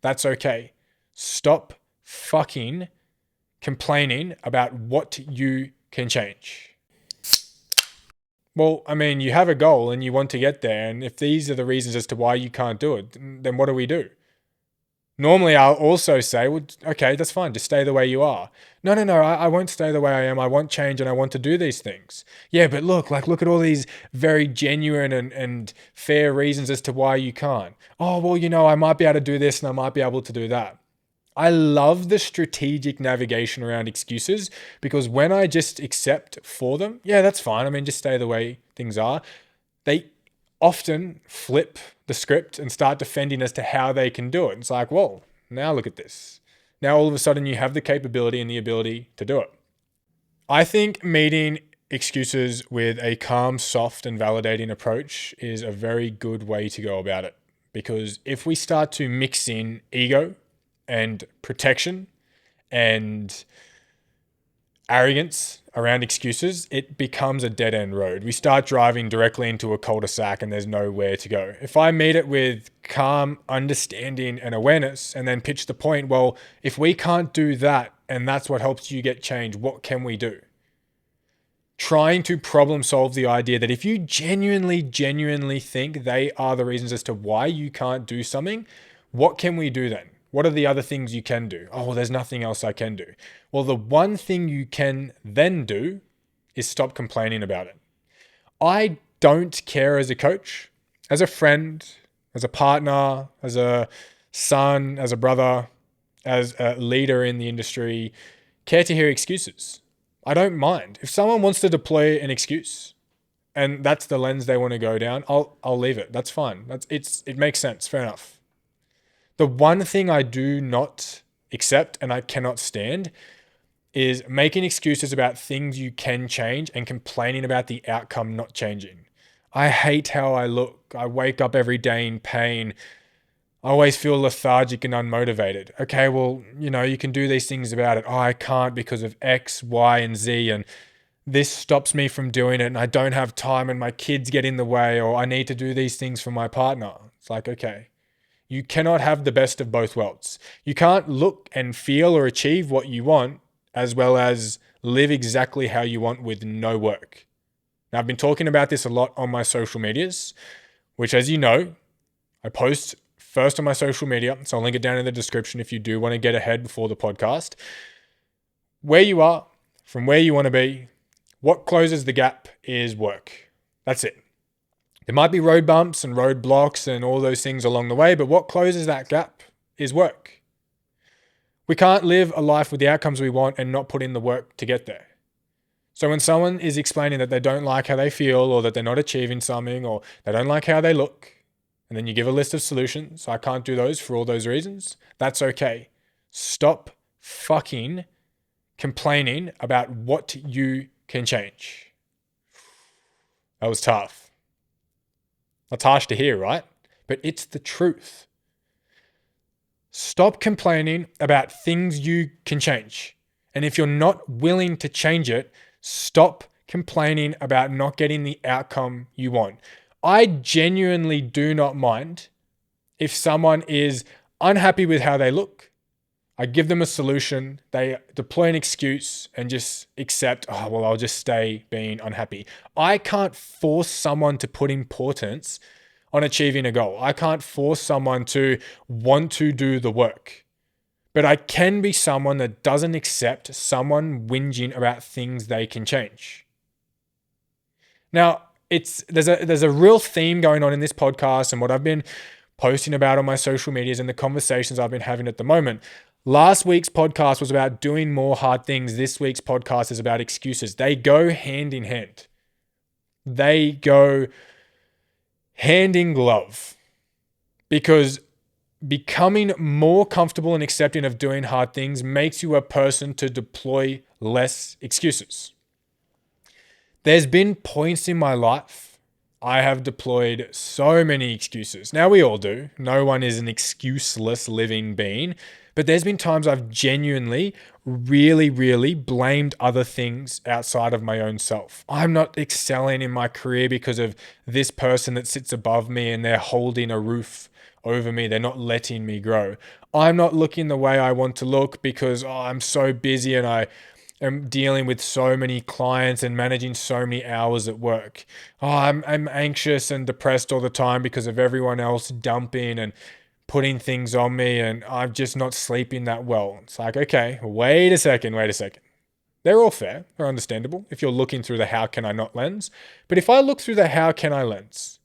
That's okay. Stop fucking complaining about what you can change. Well, I mean, you have a goal and you want to get there. And if these are the reasons as to why you can't do it, then what do we do? Normally, I'll also say, well, okay, that's fine. Just stay the way you are. No, I won't stay the way I am. I want change and I want to do these things. Yeah, but look at all these very genuine and fair reasons as to why you can't. Oh, well, I might be able to do this and I might be able to do that. I love the strategic navigation around excuses because when I just accept for them, yeah, that's fine. I mean, just stay the way things are. They often flip the script and start defending as to how they can do it. It's like, well, now look at this. Now all of a sudden you have the capability and the ability to do it. I think meeting excuses with a calm, soft, and validating approach is a very good way to go about it. Because if we start to mix in ego and protection and arrogance around excuses, it becomes a dead end road. We start driving directly into a cul-de-sac and there's nowhere to go. If I meet it with calm understanding and awareness and then pitch the point, well, if we can't do that and that's what helps you get change, what can we do? Trying to problem solve the idea that if you genuinely think they are the reasons as to why you can't do something, what can we do then? What are the other things you can do? Oh, well, there's nothing else I can do. Well, the one thing you can then do is stop complaining about it. I don't care as a coach, as a friend, as a partner, as a son, as a brother, as a leader in the industry, care to hear excuses. I don't mind. If someone wants to deploy an excuse and that's the lens they want to go down, I'll leave it. That's fine. It makes sense. Fair enough. The one thing I do not accept and I cannot stand is making excuses about things you can change and complaining about the outcome not changing. I hate how I look. I wake up every day in pain. I always feel lethargic and unmotivated. Okay, well, you can do these things about it. Oh, I can't because of X, Y, and Z, and this stops me from doing it, and I don't have time, and my kids get in the way, or I need to do these things for my partner. It's like, okay. You cannot have the best of both worlds. You can't look and feel or achieve what you want as well as live exactly how you want with no work. Now, I've been talking about this a lot on my social medias, which, as you know, I post first on my social media. So I'll link it down in the description if you do want to get ahead before the podcast. Where you are, from where you want to be, what closes the gap is work. That's it. There might be road bumps and road blocks and all those things along the way, but what closes that gap is work. We can't live a life with the outcomes we want and not put in the work to get there. So when someone is explaining that they don't like how they feel or that they're not achieving something or they don't like how they look, and then you give a list of solutions, I can't do those for all those reasons, that's okay. Stop fucking complaining about what you can change. That was tough. That's harsh to hear, right? But it's the truth. Stop complaining about things you can change. And if you're not willing to change it, stop complaining about not getting the outcome you want. I genuinely do not mind if someone is unhappy with how they look. I give them a solution, they deploy an excuse and just accept, oh, well, I'll just stay being unhappy. I can't force someone to put importance on achieving a goal. I can't force someone to want to do the work. But I can be someone that doesn't accept someone whinging about things they can change. Now, there's a real theme going on in this podcast and what I've been posting about on my social medias and the conversations I've been having at the moment. Last week's podcast was about doing more hard things. This week's podcast is about excuses. They go hand in hand. They go hand in glove because becoming more comfortable and accepting of doing hard things makes you a person to deploy less excuses. There's been points in my life I have deployed so many excuses. Now we all do. No one is an excuseless living being. But there's been times I've genuinely, really blamed other things outside of my own self. I'm not excelling in my career because of this person that sits above me and they're holding a roof over me. They're not letting me grow. I'm not looking the way I want to look because I'm so busy and am dealing with so many clients and managing so many hours at work. I'm anxious and depressed all the time because of everyone else dumping and putting things on me, and I'm just not sleeping that well. It's like, okay, wait a second, wait a second. They're all fair, they're understandable if you're looking through the how can I not lens. But if I look through the how can I lens,